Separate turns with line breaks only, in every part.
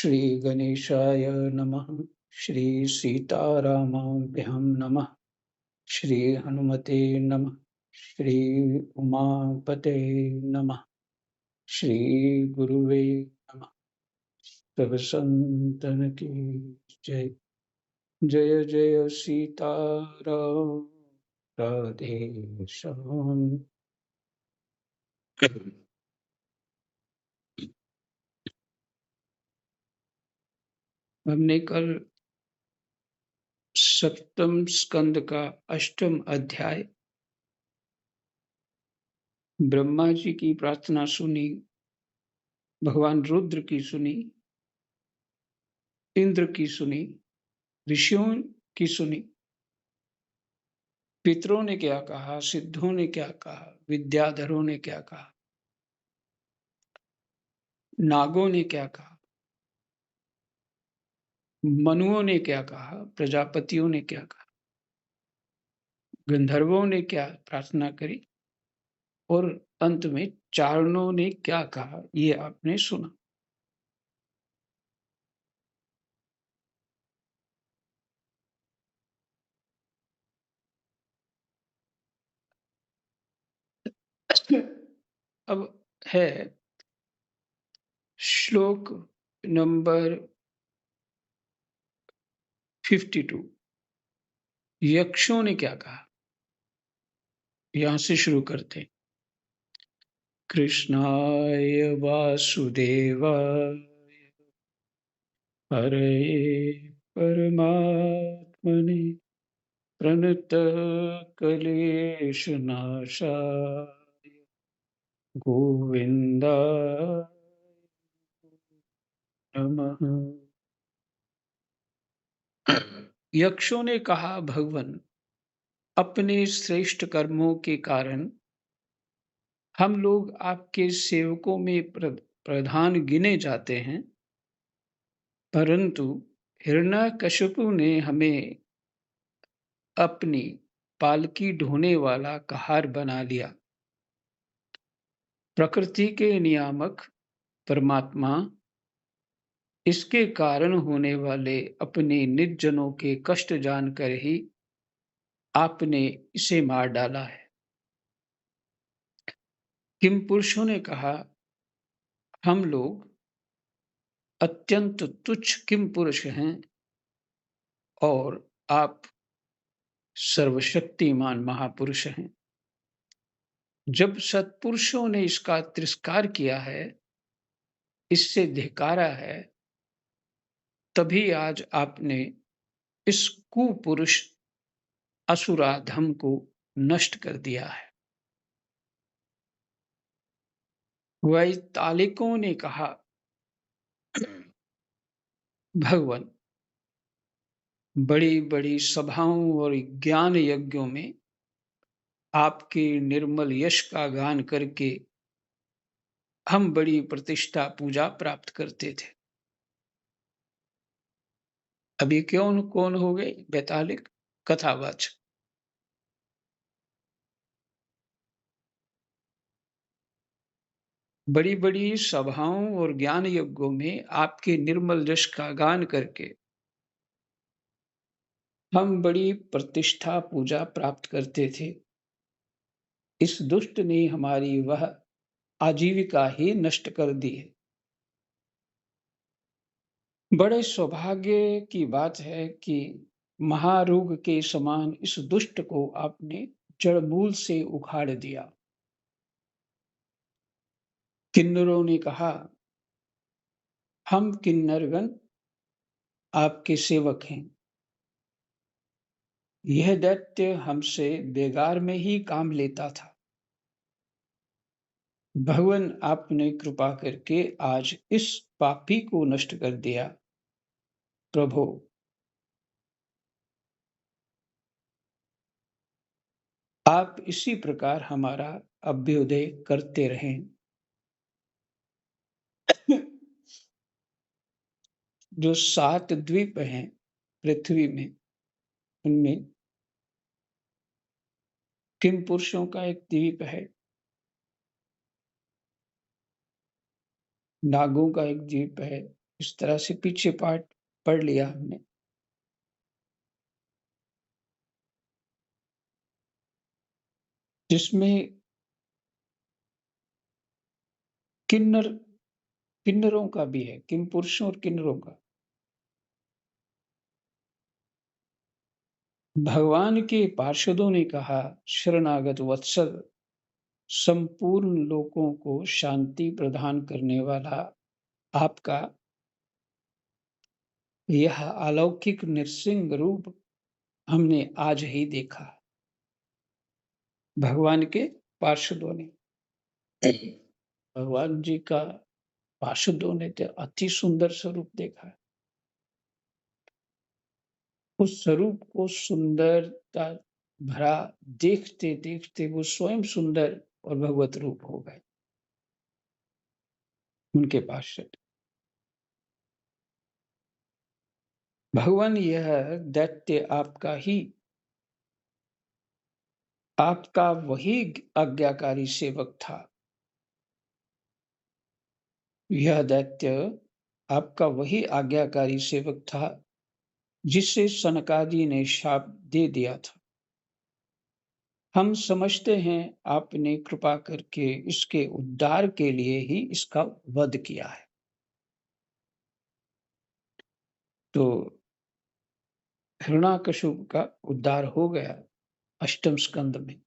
श्री गणेशाय नमः। श्री सीतारामाभ्यां नमः। श्री हनुमते नमः। श्री उमापते नमः। श्री गुरुवे नमः। सब संतन की जय। जय जय सीताराम। राधे श्याम। हमने कल सप्तम स्कंद का अष्टम अध्याय ब्रह्मा जी की प्रार्थना सुनी, भगवान रुद्र की सुनी, इंद्र की सुनी, ऋषियों की सुनी, पितरों ने क्या कहा, सिद्धों ने क्या कहा, विद्याधरों ने क्या कहा, नागों ने क्या कहा, मनुओं ने क्या कहा, प्रजापतियों ने क्या कहा, गंधर्वों ने क्या प्रार्थना करी और अंत में चारणों ने क्या कहा, ये आपने सुना। अब है श्लोक नंबर 52। यक्षों ने क्या कहा, यहां से शुरू करते हैं। कृष्णाय वासुदेवाय हरये परमात्मने प्रणतक्लेशनाशाय गोविन्दाय नमः। यक्षों ने कहा, भगवन, अपने श्रेष्ठ कर्मों के कारण हम लोग आपके सेवकों में प्रधान गिने जाते हैं, परंतु हिरण्यकशिपु ने हमें अपनी पालकी ढोने वाला कहार बना लिया। प्रकृति के नियामक परमात्मा इसके कारण होने वाले अपने निज जनों के कष्ट जानकर ही आपने इसे मार डाला है। किम पुरुषों ने कहा, हम लोग अत्यंत तुच्छ किम पुरुष हैं और आप सर्वशक्तिमान महापुरुष हैं। जब सत्पुरुषों ने इसका तिरस्कार किया है, इससे धिक्कारा है, तभी आज आपने इस कुपुरुष असुराधम को नष्ट कर दिया है। वैतालिकों ने कहा, भगवान, बड़ी बड़ी सभाओं और ज्ञान यज्ञों में आपके निर्मल यश का गान करके हम बड़ी प्रतिष्ठा पूजा प्राप्त करते थे। अभी क्यों कौन हो गए वैतालिक? कथावाचक। बड़ी बड़ी सभाओं और ज्ञान यज्ञों में आपके निर्मल यश का गान करके हम बड़ी प्रतिष्ठा पूजा प्राप्त करते थे। इस दुष्ट ने हमारी वह आजीविका ही नष्ट कर दी है। बड़े सौभाग्य की बात है कि महारोग के समान इस दुष्ट को आपने जड़ मूल से उखाड़ दिया। किन्नरों ने कहा, हम किन्नरगण आपके सेवक हैं। यह दैत्य हमसे बेगार में ही काम लेता था। भगवान, आपने कृपा करके आज इस पापी को नष्ट कर दिया। प्रभु, आप इसी प्रकार हमारा अभ्युदय करते रहें। जो 7 द्वीप हैं पृथ्वी में, उनमें किम पुरुषों का एक द्वीप है, नागों का एक द्वीप है, इस तरह से पीछे पाठ पढ़ लिया हमने। जिसमें किन्नर किन्नरों का भी है, किम-पुरुषों और किन्नरों का। भगवान के पार्षदों ने कहा, शरणागत वत्सल, संपूर्ण लोकों को शांति प्रदान करने वाला आपका यह अलौकिक नृसिंह रूप हमने आज ही देखा। भगवान के पार्षदों ने, भगवान जी का पार्षदों ने तो अति सुंदर स्वरूप देखा। उस स्वरूप को सुंदरता भरा देखते देखते वो स्वयं सुंदर और भगवत रूप हो गए, उनके पार्षद। भगवान यह दैत्य आपका वही आज्ञाकारी सेवक था। यह दैत्य आपका वही आज्ञाकारी सेवक था जिसे सनकादि ने शाप दे दिया था। हम समझते हैं आपने कृपा करके इसके उद्धार के लिए ही इसका वध किया है। तो हिरण्याकश्यप का उद्धार हो गया अष्टम स्कंद में।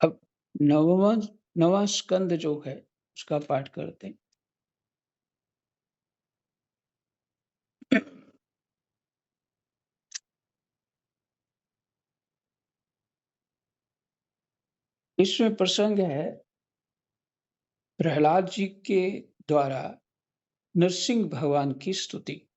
अब नवा स्कंद जो है उसका पाठ करते हैं। इसमें प्रसंग है प्रहलाद जी के द्वारा नरसिंह भगवान की स्तुति।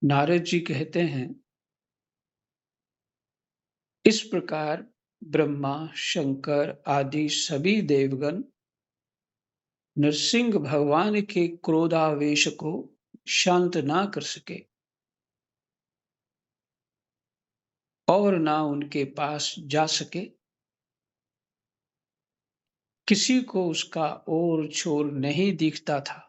नारद जी कहते हैं, इस प्रकार ब्रह्मा, शंकर आदि सभी देवगण नरसिंह भगवान के क्रोधावेश को शांत ना कर सके और ना उनके पास जा सके। किसी को उसका ओर छोर नहीं दिखता था।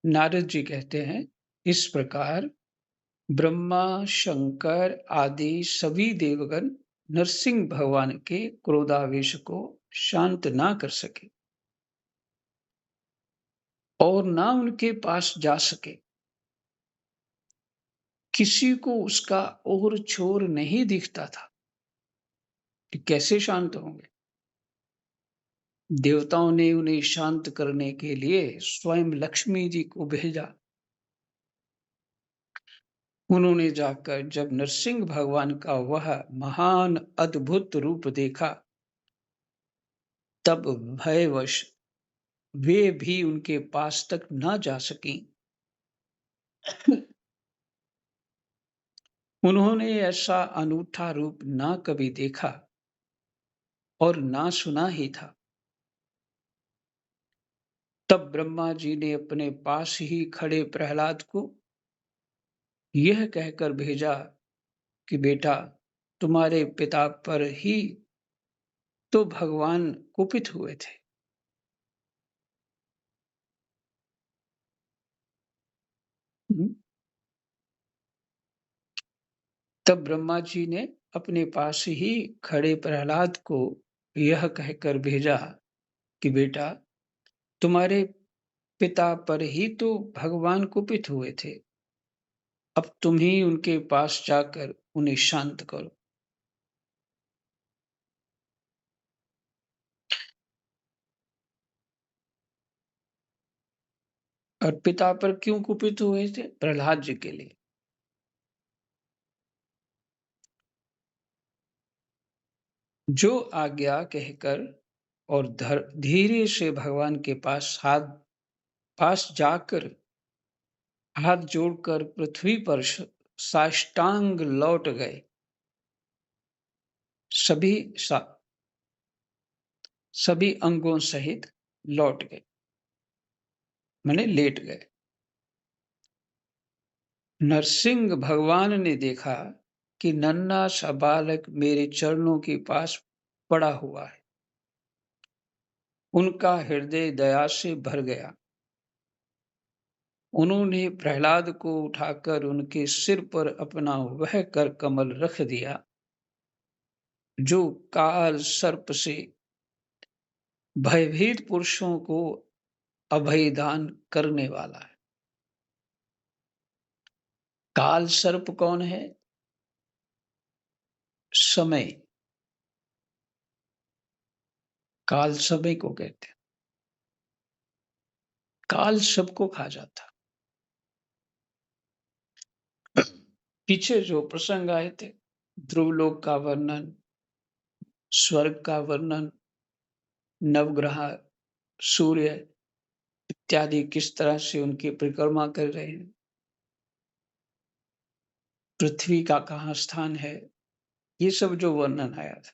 नारद जी कहते हैं, इस प्रकार ब्रह्मा, शंकर आदि सभी देवगण नरसिंह भगवान के क्रोधावेश को शांत ना कर सके और ना उनके पास जा सके। किसी को उसका ओर छोर नहीं दिखता था कि कैसे शांत होंगे। देवताओं ने उन्हें शांत करने के लिए स्वयं लक्ष्मी जी को भेजा। उन्होंने जाकर जब नरसिंह भगवान का वह महान अद्भुत रूप देखा, तब भयवश वे भी उनके पास तक न जा सकी। उन्होंने ऐसा अनूठा रूप ना कभी देखा और ना सुना ही था। तब ब्रह्मा जी ने अपने पास ही खड़े प्रहलाद को यह कहकर भेजा कि बेटा, तुम्हारे पिता पर ही तो भगवान कुपित हुए थे। तब ब्रह्मा जी ने अपने पास ही खड़े प्रहलाद को यह कहकर भेजा कि बेटा, तुम्हारे पिता पर ही तो भगवान कुपित हुए थे। अब तुम ही उनके पास जाकर उन्हें शांत करो। और पिता पर क्यों कुपित हुए थे? प्रहलाद जी के लिए। जो आज्ञा कहकर और धीरे से भगवान के पास जाकर हाथ जोड़कर पृथ्वी पर साष्टांग लौट गए। सभी सा सभी अंगों सहित लौट गए, माने लेट गए। नरसिंह भगवान ने देखा कि नन्हा सा बालक मेरे चरणों के पास पड़ा हुआ है। उनका हृदय दया से भर गया। उन्होंने प्रहलाद को उठाकर उनके सिर पर अपना वह कर कमल रख दिया जो काल सर्प से भयभीत पुरुषों को अभयदान करने वाला है। काल सर्प कौन है? समय। काल समय को कहते हैं। काल सबको खा जाता। पीछे जो प्रसंग आए थे, ध्रुवलोक का वर्णन, स्वर्ग का वर्णन, नवग्रह, सूर्य इत्यादि किस तरह से उनकी परिक्रमा कर रहे हैं, पृथ्वी का कहाँ स्थान है, ये सब जो वर्णन आया था,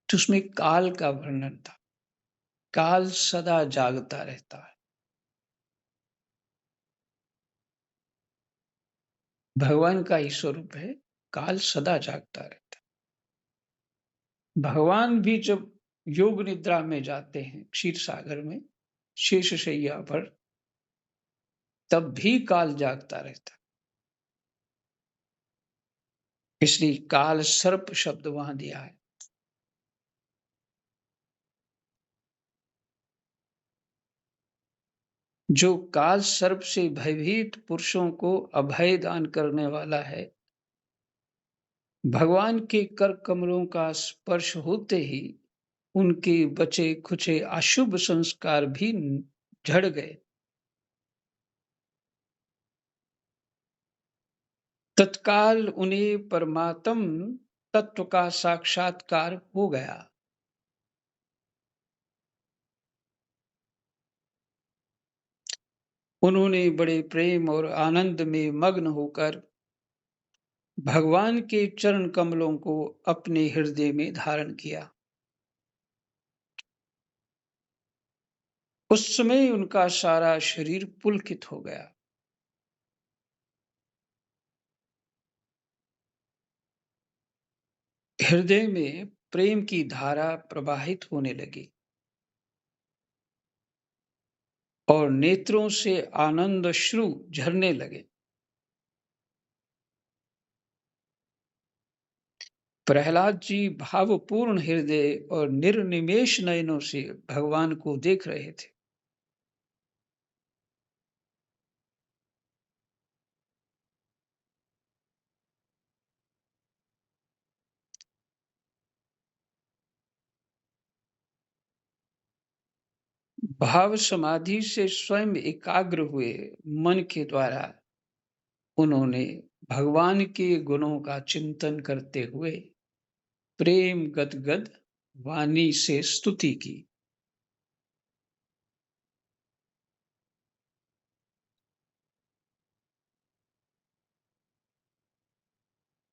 तो उसमें काल का वर्णन था। काल सदा जागता रहता है। भगवान का ही स्वरूप है, काल सदा जागता रहता है। भगवान भी जब योग निद्रा में जाते हैं क्षीर सागर में शेषशैया पर, तब भी काल जागता रहता है। इसलिए काल सर्प शब्द वहां दिया है। जो काल सर्प से भयभीत पुरुषों को अभय दान करने वाला है, भगवान के कर कमलों का स्पर्श होते ही उनके बचे खुचे अशुभ संस्कार भी झड़ गए। तत्काल उन्हें परमात्म तत्व का साक्षात्कार हो गया। उन्होंने बड़े प्रेम और आनंद में मग्न होकर भगवान के चरण कमलों को अपने हृदय में धारण किया। उस समय उनका सारा शरीर पुलकित हो गया। हृदय में प्रेम की धारा प्रवाहित होने लगी और नेत्रों से आनंद अश्रु झरने लगे। प्रहलाद जी भावपूर्ण हृदय और निर्निमेष नयनों से भगवान को देख रहे थे। भाव समाधि से स्वयं एकाग्र हुए मन के द्वारा उन्होंने भगवान के गुणों का चिंतन करते हुए प्रेम गदगद वाणी से स्तुति की।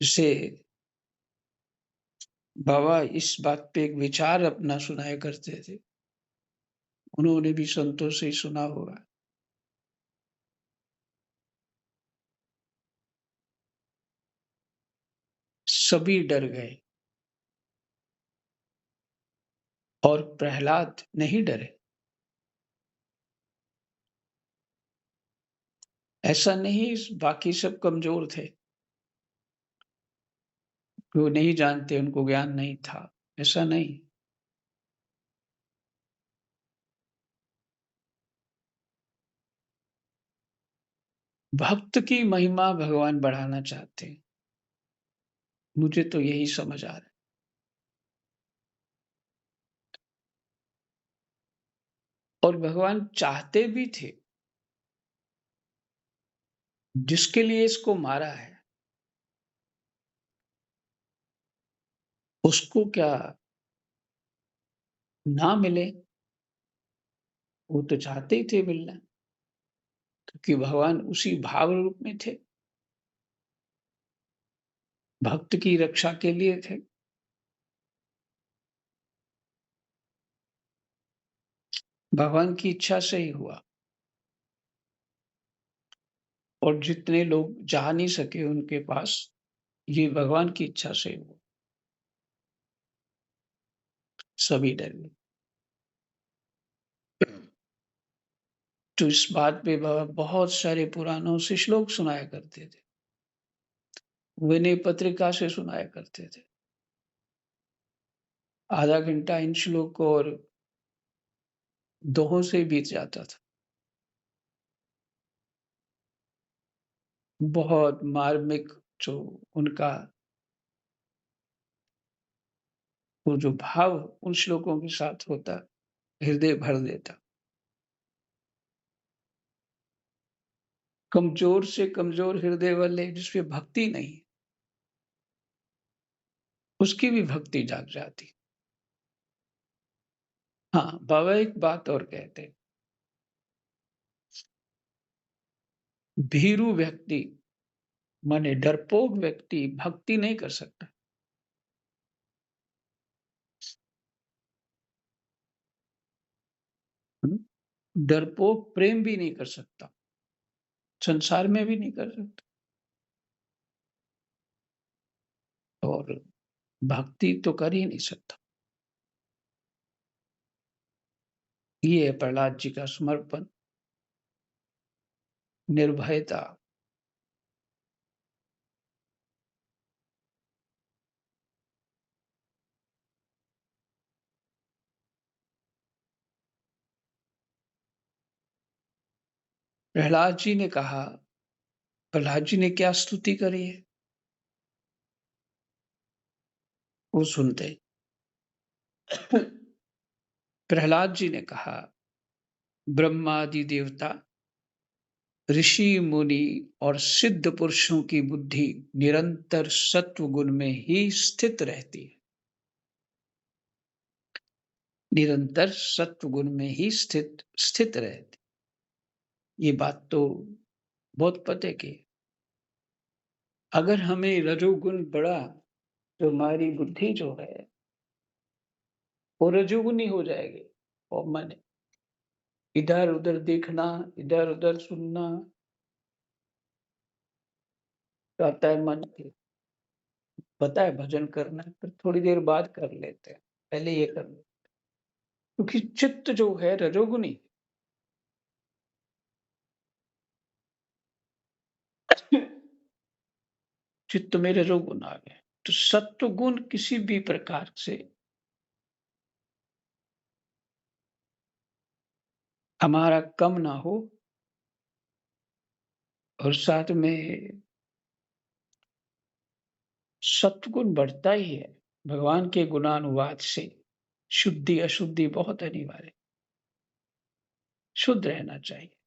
जिसे बाबा इस बात पे एक विचार अपना सुनाया करते थे, उन्होंने भी संतों से ही सुना होगा। सभी डर गए और प्रहलाद नहीं डरे। ऐसा नहीं बाकी सब कमजोर थे, वो नहीं जानते, उनको ज्ञान नहीं था, ऐसा नहीं। भक्त की महिमा भगवान बढ़ाना चाहते हैं, मुझे तो यही समझ आ रहा है। और भगवान चाहते भी थे, जिसके लिए इसको मारा है उसको क्या ना मिले, वो तो चाहते ही थे मिलना, क्योंकि भगवान उसी भाव रूप में थे, भक्त की रक्षा के लिए थे। भगवान की इच्छा से ही हुआ। और जितने लोग जा नहीं सके उनके पास, ये भगवान की इच्छा से हुआ। सभी डर गए। तो इस बात पे बाबा बहुत सारे पुराणों से श्लोक सुनाया करते थे। विनय पत्रिका से सुनाया करते थे। आधा घंटा इन श्लोक को और दोहों से बीत जाता था। बहुत मार्मिक जो उनका वो जो भाव उन श्लोकों के साथ होता, हृदय भर देता। कमज़ोर से कमज़ोर हृदय वाले जिसपे भक्ति नहीं, उसकी भी भक्ति जाग जाती। हाँ, बाबा एक बात और कहते हैं, भीरू व्यक्ति माने डरपोक व्यक्ति भक्ति नहीं कर सकता। हुँ, डरपोक प्रेम भी नहीं कर सकता, संसार में भी नहीं कर सकता और भक्ति तो कर ही नहीं सकता। ये है प्रहलाद जी का समर्पण, निर्भयता। प्रहलाद जी ने कहा, प्रहलाद जी ने क्या स्तुति करी है, वो सुनते हैं। प्रहलाद जी ने कहा, ब्रह्मादि देवता, ऋषि मुनि और सिद्ध पुरुषों की बुद्धि निरंतर सत्व गुण में ही स्थित रहती है। निरंतर सत्व गुण में ही स्थित स्थित रहती। ये बात तो बहुत पते की है। अगर हमें रजोगुण बढ़ा तो हमारी बुद्धि जो है वो रजोगुनी हो जाएगी। और माने इधर-उधर देखना, इधर-उधर सुनना, कहता है मन की पता है भजन करना है, फिर थोड़ी देर बाद कर लेते हैं, पहले ये कर लो। क्योंकि चित्त जो है रजोगुनी, चित्त में रजोगुण आ गए। तो सत्व गुण किसी भी प्रकार से हमारा कम ना हो और साथ में सत्वगुण बढ़ता ही है। भगवान के गुणानुवाद से शुद्धि अशुद्धि बहुत अनिवार्य, शुद्ध रहना चाहिए।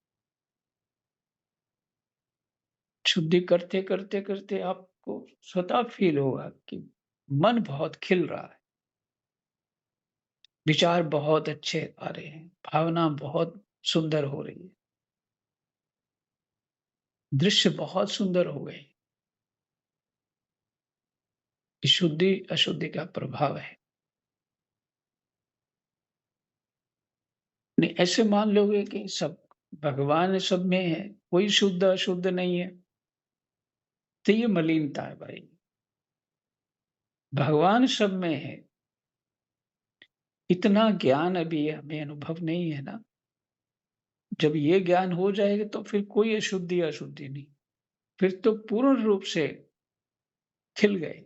शुद्धि करते करते करते आपको स्वतः फील होगा कि मन बहुत खिल रहा है, विचार बहुत अच्छे आ रहे हैं, भावना बहुत सुंदर हो रही है, दृश्य बहुत सुंदर हो गए। ये शुद्धि अशुद्धि का प्रभाव है। नहीं, ऐसे मान लोगे कि सब भगवान सब में है, कोई शुद्ध अशुद्ध नहीं है, तो ये मलिनता है भाई। भगवान सब में है, इतना ज्ञान अभी हमें अनुभव नहीं है ना। जब ये ज्ञान हो जाएगा तो फिर कोई अशुद्धि अशुद्धि नहीं, फिर तो पूर्ण रूप से खिल गए।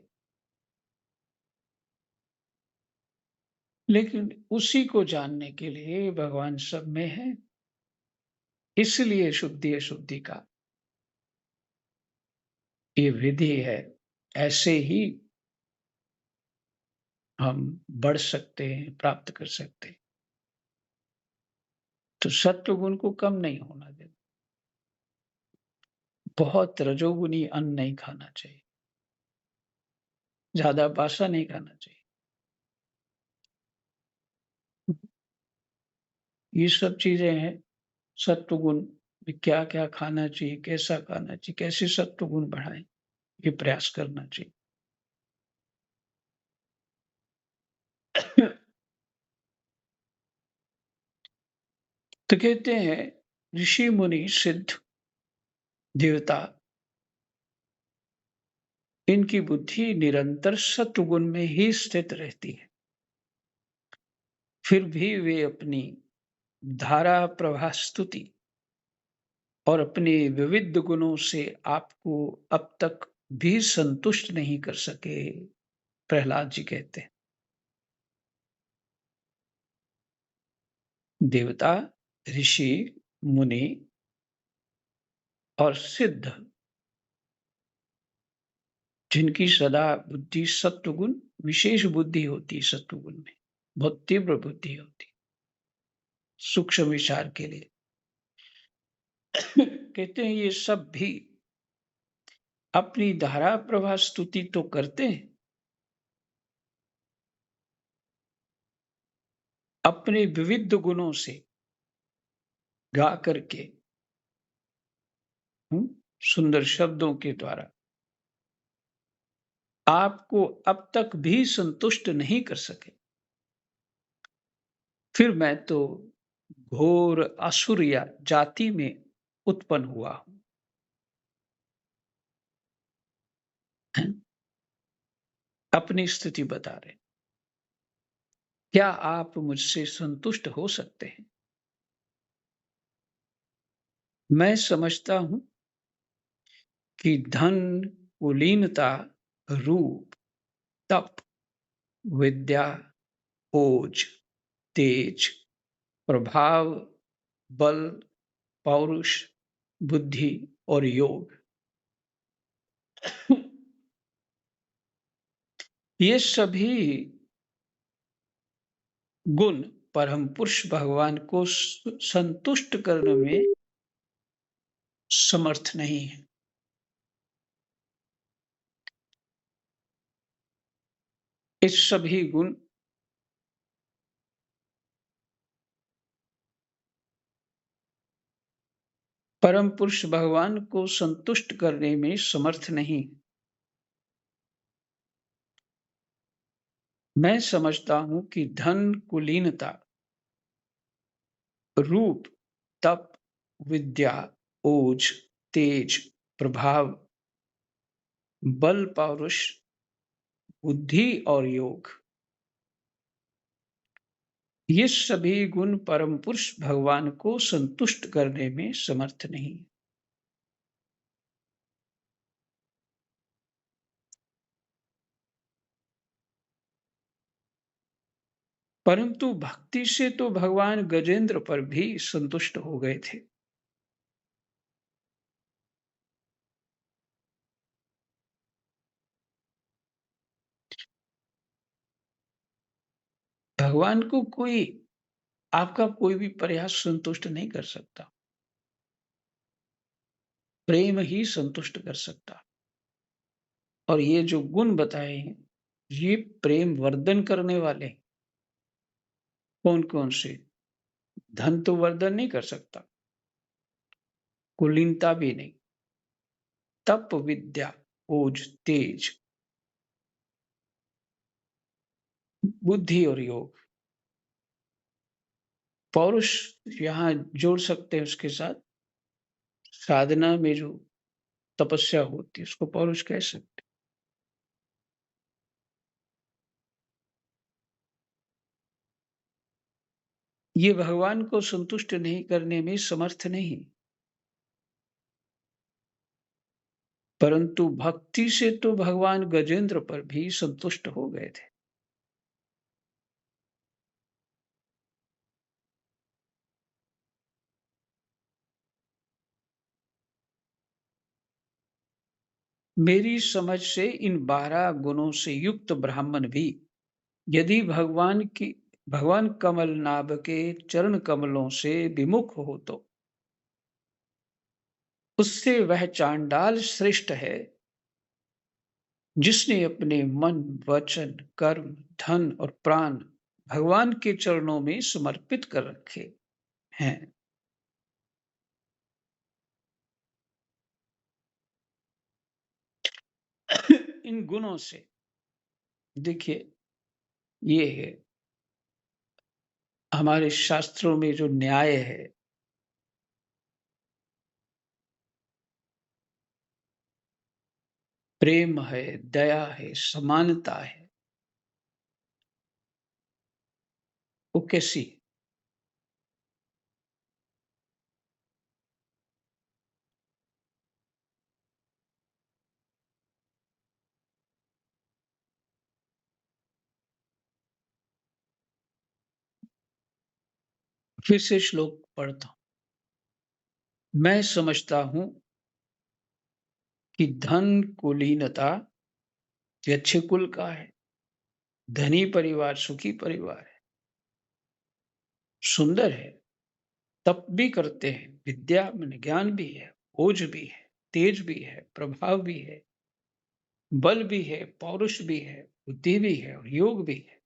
लेकिन उसी को जानने के लिए भगवान सब में है, इसलिए शुद्धि अशुद्धि का ये विधि है। ऐसे ही हम बढ़ सकते हैं, प्राप्त कर सकते हैं। तो सत्व गुण को कम नहीं होना देना। बहुत रजोगुनी अन्न नहीं खाना चाहिए, ज्यादा बासा नहीं खाना चाहिए। ये सब चीजें हैं। सत्व गुण में क्या-क्या खाना चाहिए, कैसा खाना चाहिए, कैसे सत्व गुण बढ़ाएँ, ये प्रयास करना चाहिए। तो कहते हैं ऋषि मुनि सिद्ध देवता इनकी बुद्धि निरंतर सत्वगुण में ही स्थित रहती है। फिर भी वे अपनी धारा प्रवाह स्तुति और अपने विविध गुणों से आपको अब तक भी संतुष्ट नहीं कर सके। प्रहलाद जी कहते हैं देवता, ऋषि, मुनि और सिद्ध जिनकी सदा बुद्धि सत्वगुण विशेष बुद्धि होती है, सत्वगुण में बहुत तीव्र बुद्धि होती है सूक्ष्म विचार के लिए। कहते हैं ये सब भी अपनी धारा प्रवाह स्तुति तो करते हैं, अपने विविध गुणों से गा करके, सुंदर शब्दों के द्वारा आपको अब तक भी संतुष्ट नहीं कर सके। फिर मैं तो घोर असुरिया जाति में उत्पन्न हुआ हूं। अपनी स्थिति बता रहे, क्या आप मुझसे संतुष्ट हो सकते हैं? मैं समझता हूं कि धन, कुलीनता, रूप, तप, विद्या, ओज, तेज, प्रभाव, बल, पौरुष, बुद्धि और योग ये सभी गुण परम पुरुष भगवान को संतुष्ट करने में समर्थ नहीं है। इस सभी गुण परम पुरुष भगवान को संतुष्ट करने में समर्थ नहीं। मैं समझता हूं कि धन, कुलीनता, रूप, तप, विद्या, ओज, तेज, प्रभाव, बल, पौरुष, बुद्धि और योग ये सभी गुण परम पुरुष भगवान को संतुष्ट करने में समर्थ नहीं। परंतु भक्ति से तो भगवान गजेंद्र पर भी संतुष्ट हो गए थे। भगवान को कोई आपका कोई भी प्रयास संतुष्ट नहीं कर सकता। प्रेम ही संतुष्ट कर सकता। और ये जो गुण बताए हैं, ये प्रेम वर्धन करने वाले कौन-कौन से? धन तो वर्धन नहीं कर सकता, कुलीनता भी नहीं, तप, विद्या, ओज, तेज, बुद्धि और योग, पौरुष यहाँ जोड़ सकते हैं उसके साथ। साधना में जो तपस्या होती है उसको पौरुष कह सकते हैं। ये भगवान को संतुष्ट नहीं करने में समर्थ नहीं, परंतु भक्ति से तो भगवान गजेंद्र पर भी संतुष्ट हो गए थे। मेरी समझ से इन 12 गुणों से युक्त ब्राह्मण भी यदि भगवान कमल नाभ के चरण कमलों से विमुख हो तो उससे वह चांडाल श्रेष्ठ है जिसने अपने मन, वचन, कर्म, धन और प्राण भगवान के चरणों में समर्पित कर रखे हैं। इन गुणों से देखिए, ये है हमारे शास्त्रों में जो न्याय है, प्रेम है, दया है, समानता है, वो कैसी है? फिर से श्लोक पढ़ता हूँ। मैं समझता हूँ कि धन कुलीनता ये अच्छे कुल का है। धनी परिवार सुखी परिवार है, सुंदर है, तप भी करते हैं, विद्या माने ज्ञान भी है, ओज भी है, तेज भी है, प्रभाव भी है, बल भी है, पौरुष भी है, बुद्धि भी है और योग भी है।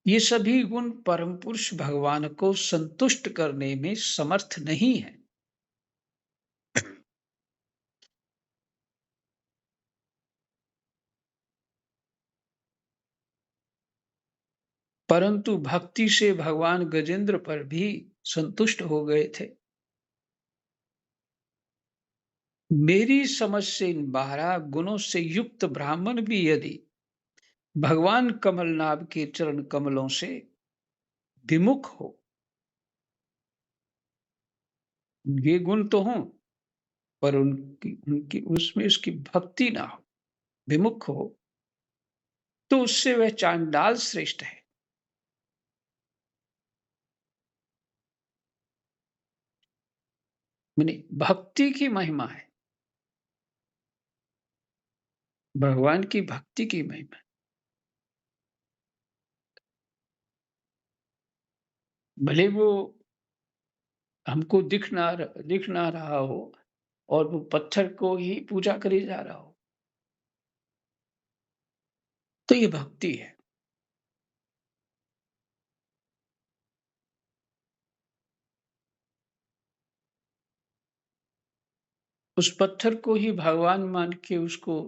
ये सभी गुण परम पुरुष भगवान को संतुष्ट करने में समर्थ नहीं है। परंतु भक्ति से भगवान गजेंद्र पर भी संतुष्ट हो गए थे। मेरी समझ से इन 12 गुणों से युक्त ब्राह्मण भी यदि भगवान कमलनाभ के चरण कमलों से विमुख हो, ये गुण तो हों, पर उनकी उनकी उसमें उसकी भक्ति ना हो, विमुख हो, तो उससे वह चांडाल श्रेष्ठ है। माने भक्ति की महिमा है, भगवान की भक्ति की महिमा है। भले वो हमको दिख ना रहा हो और वो पत्थर को ही पूजा करे जा रहा हो, तो ये भक्ति है। उस पत्थर को ही भगवान मान के उसको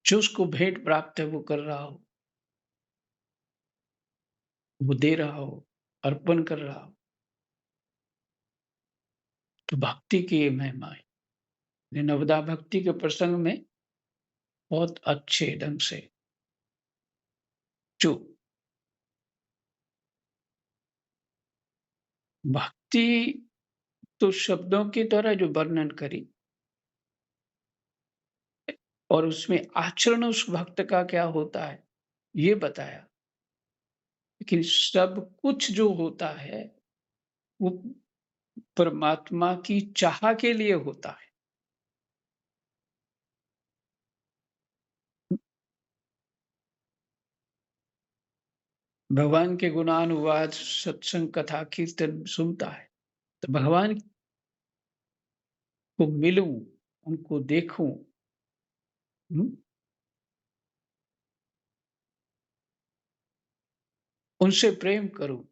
जो उसको भेंट प्राप्त है वो कर रहा हो, वो दे रहा हो, अर्पण कर रहा हो, तो भक्ति की ये महिमा है। ये नवदा भक्ति के प्रसंग में बहुत अच्छे ढंग से जो भक्ति तो शब्दों के द्वारा जो वर्णन करी और उसमें आचरण उस भक्त का क्या होता है, ये बताया। लेकिन सब कुछ जो होता है, वो परमात्मा की चाह के लिए होता है। भगवान के गुणानुवाद, सत्संग, कथा, कीर्तन सुनता है, तो भगवान को मिलूँ, उनको देखूँ, हुँ, उनसे प्रेम करूँ,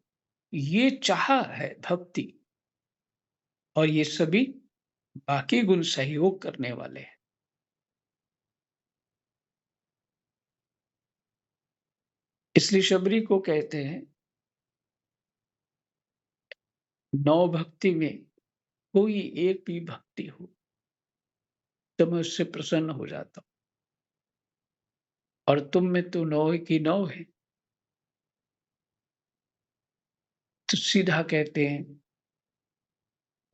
ये चाह है भक्ति और ये सभी बाकी गुण सहयोग करने वाले हैं। इसलिए शबरी को कहते हैं, नौ भक्ति में कोई एक भी भक्ति हो, तो मैं उससे प्रसन्न हो जाता हूँ और तुम में तो 9 की 9 है। तो सीधा कहते हैं,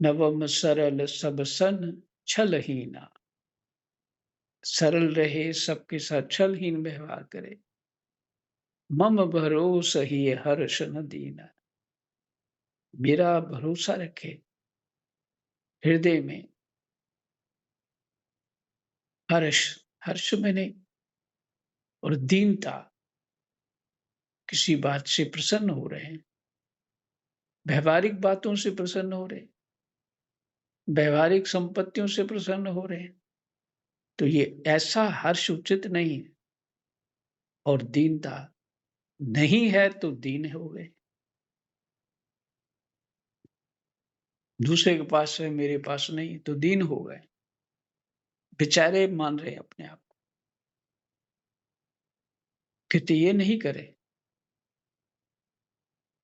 नवम सरल सब सन छलहीना, सरल रहे सबके साथ छलहीन व्यवहार करे, मम भरोस ही हर्ष न दीना, मेरा भरोसा रखे हृदय में। हर्ष, हर्ष मैंने और दीनता, किसी बात से प्रसन्न हो रहे हैं, व्यवहारिक बातों से प्रसन्न हो रहे हैं, व्यवहारिक संपत्तियों से प्रसन्न हो रहे हैं, तो ये ऐसा हर्ष उचित नहीं है। और दीनता नहीं है तो दीन हो गए, दूसरे के पास है मेरे पास नहीं तो दीन हो गए, बेचारे मान रहे अपने आप को। कहते ये नहीं करे,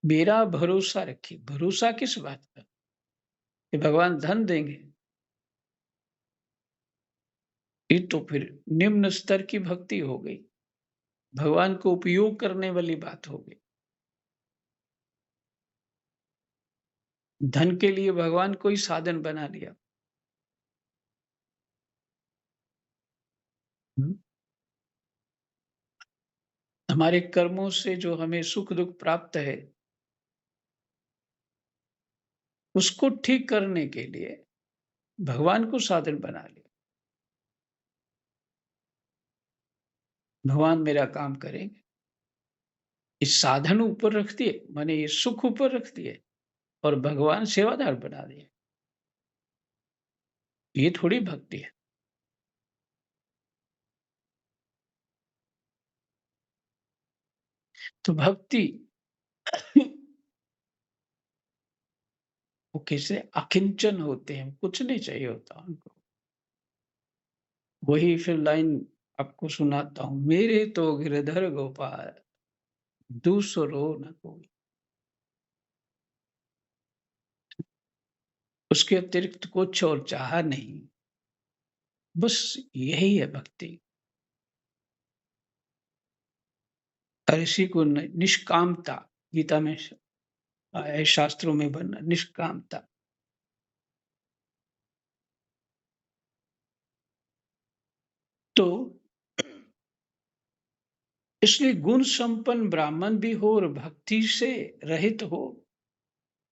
मेरा भरोसा रखिए। भरोसा किस बात का? कि भगवान धन देंगे, ये तो फिर निम्न स्तर की भक्ति हो गई, भगवान को उपयोग करने वाली बात हो गई। धन के लिए भगवान को ही साधन बना लिया। हुँ। हमारे कर्मों से जो हमें सुख-दुःख प्राप्त है, उसको ठीक करने के लिए भगवान को साधन बना लिया। भगवान मेरा काम करेंगे। इस साधन ऊपर रख दिए, माने ये सुख ऊपर रख दिए और भगवान सेवादार बना दिए। ये थोड़ी भक्ति है। तो भक्ति वो कैसे अकिंचन होते हैं, कुछ नहीं चाहिए होता उनको। वही फिर लाइन आपको सुनाता हूँ, मेरे तो गिरधर गोपाल दूसरो न कोई। उसके अतिरिक्त कुछ और चाहा नहीं। बस यही है भक्ति। और इसी को निष्कामता गीता में आया है, शास्त्रों में वर्णन निष्कामता। तो इसलिए गुण संपन्न ब्राह्मण भी हो और भक्ति से रहित हो,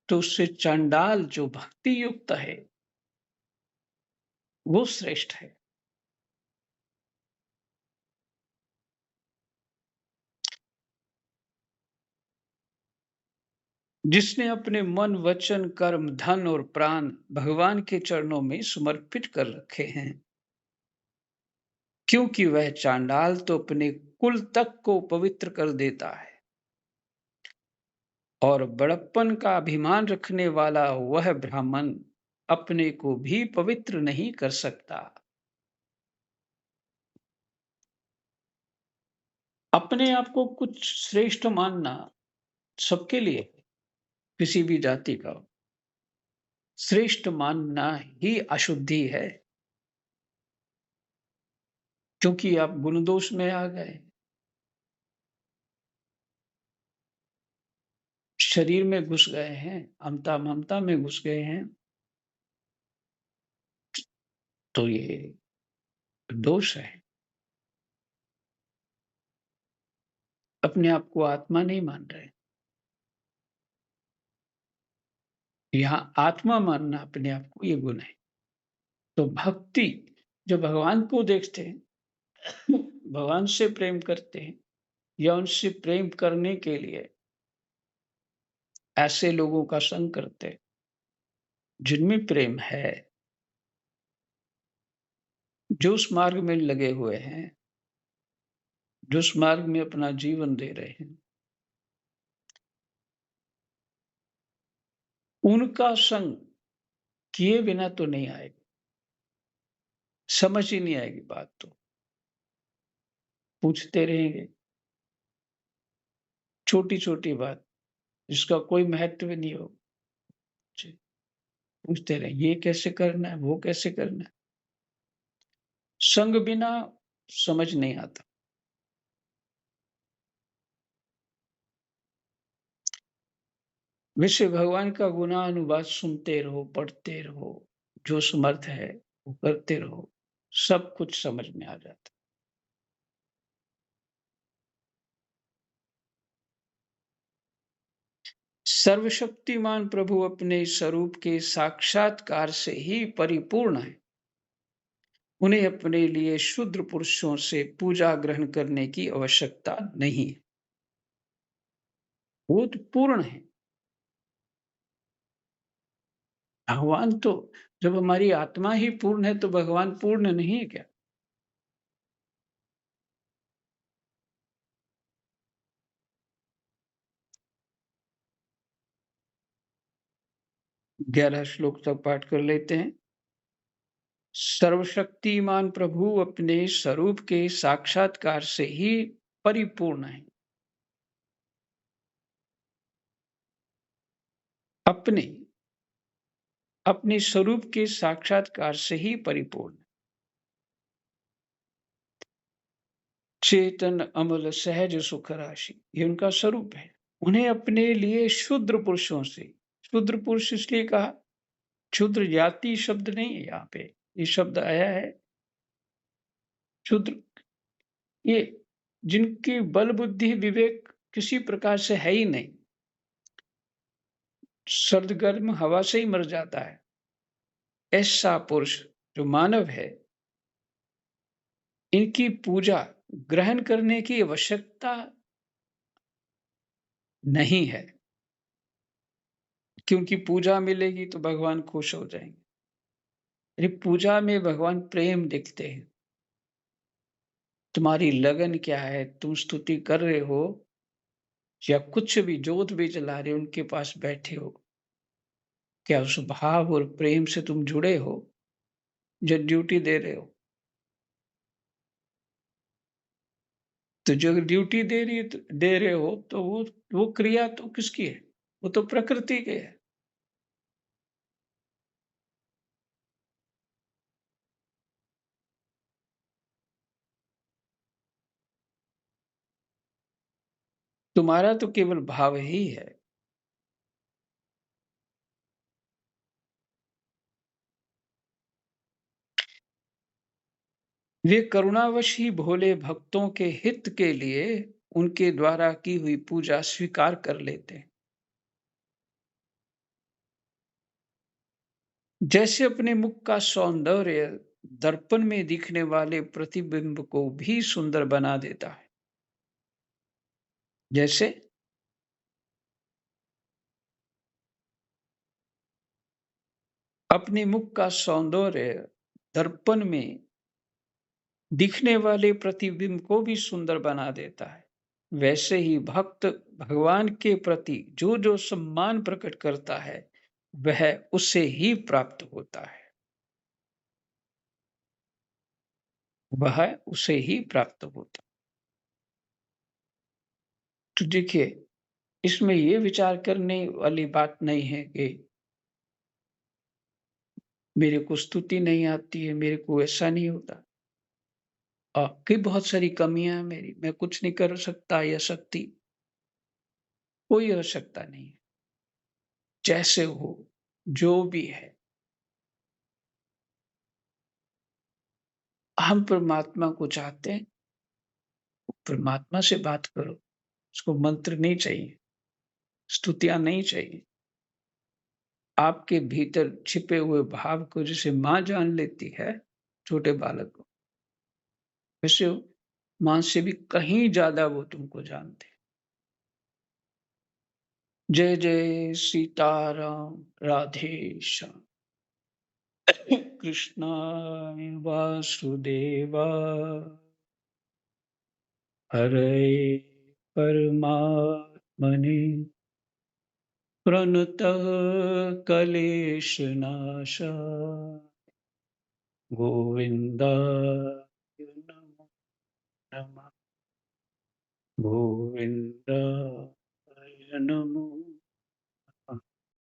तो उससे चंडाल जो भक्ति युक्त है, वो श्रेष्ठ है। जिसने अपने मन, वचन, कर्म, धन और प्राण भगवान के चरणों में समर्पित कर रखे हैं, क्योंकि वह चांडाल तो अपने कुल तक को पवित्र कर देता है और बड़प्पन का अभिमान रखने वाला वह ब्राह्मण अपने को भी पवित्र नहीं कर सकता। अपने आप को कुछ श्रेष्ठ मानना सबके लिए है, किसी भी जाति का हो। श्रेष्ठ मानना ही अशुद्धि है, क्योंकि आप गुण दोष में आ गए। शरीर में घुस गए हैं, अहंता ममता में घुस गए हैं, तो ये दोष है। अपने आप को आत्मा नहीं मान रहे। यहाँ आत्मा मानना अपने आप को ये गुण है। तो भक्ति जो भगवान को देखते हैं, भगवान से प्रेम करते हैं या उनसे प्रेम करने के लिए ऐसे लोगों का संग करते हैं, जिनमें प्रेम है, जो उस मार्ग में लगे हुए हैं, जो उस मार्ग में अपना जीवन दे रहे हैं, उनका संग किए बिना तो नहीं आएगा। समझ ही नहीं आएगी बात तो। पूछते रहेंगे, छोटी-छोटी बात, जिसका कोई महत्व नहीं हो। जी, पूछते रहे, ये कैसे करना है, वो कैसे करना है? संग बिना समझ नहीं आता। वैसे भगवान का गुणानुवाद सुनते रहो, पढ़ते रहो, जो समर्थ है, वो करते रहो, सब कुछ समझ में आ जाता है। सर्वशक्तिमान प्रभु अपने स्वरूप के साक्षात्कार से ही परिपूर्ण है। उन्हें अपने लिए शूद्र पुरुषों से पूजा ग्रहण करने की आवश्यकता नहीं है। वो तो पूर्ण है। भगवान तो जब हमारी आत्मा ही पूर्ण है, तो भगवान पूर्ण नहीं है क्या? 11 श्लोक तक पाठ कर लेते हैं। सर्वशक्तिमान प्रभु अपने स्वरूप के साक्षात्कार से ही परिपूर्ण है। अपने अपने स्वरूप के साक्षात्कार से ही परिपूर्ण है। चेतन अमल सहज सुख राशि, ये उनका स्वरूप है। उन्हें अपने लिए शूद्र पुरुषों से, शूद्र पुरुष इसलिए कहा, शूद्र जाति शब्द नहीं है यहाँ पे, ये शब्द आया है शूद्र, ये जिनकी बल बुद्धि विवेक किसी प्रकार से है ही नहीं, सर्द गर्म हवा से ही मर जाता है, ऐसा पुरुष जो मानव है, इनकी पूजा ग्रहण करने की आवश्यकता नहीं है, क्योंकि पूजा मिलेगी तो भगवान खुश हो जाएंगे। अरे पूजा में भगवान प्रेम दिखते हैं। तुम्हारी लगन क्या है, तुम स्तुति कर रहे हो या कुछ भी जोत भी जला रहे हो, उनके पास बैठे हो, क्या उस भाव और प्रेम से तुम जुड़े हो जो ड्यूटी दे रहे हो? तो जो ड्यूटी दे रहे हो तो वो क्रिया तो किसकी है? वो तो प्रकृति की है। तुम्हारा तो केवल भाव ही है। वे करुणावश ही भोले भक्तों के हित के लिए उनके द्वारा की हुई पूजा स्वीकार कर लेते हैं। जैसे अपने मुख का सौंदर्य दर्पण में दिखने वाले प्रतिबिंब को भी सुंदर बना देता है। जैसे अपने मुख का सौंदर्य दर्पण में दिखने वाले प्रतिबिंब को भी सुंदर बना देता है, वैसे ही भक्त भगवान के प्रति जो जो सम्मान प्रकट करता है, वह उसे ही प्राप्त होता है। वह उसे ही प्राप्त होता है। तो देखिए, इसमें ये विचार करने वाली बात नहीं है कि मेरे को स्तुति नहीं आती है, मेरे को ऐसा नहीं होता। कि बहुत सारी कमियां हैं मेरी, मैं कुछ नहीं कर सकता या सकती, कोई आवश्यकता नहीं है। जैसे हो, जो भी है, हम परमात्मा को चाहते हैं, परमात्मा से बात करो, उसको मंत्र नहीं चाहिए, स्तुतियाँ नहीं चाहिए। आपके भीतर छिपे हुए भाव को जैसे माँ जान लेती है, छोटे बालक को, वैसे माँ से भी कहीं ज़्यादा वो तुमको जानते हैं। जय जय सीताराम, राधे श्याम। कृष्णाय वासुदेवाय हरे परमात्मने प्रणतः क्लेशनाशाय गोविन्दाय नमो नमः। गोविन्दाय नमो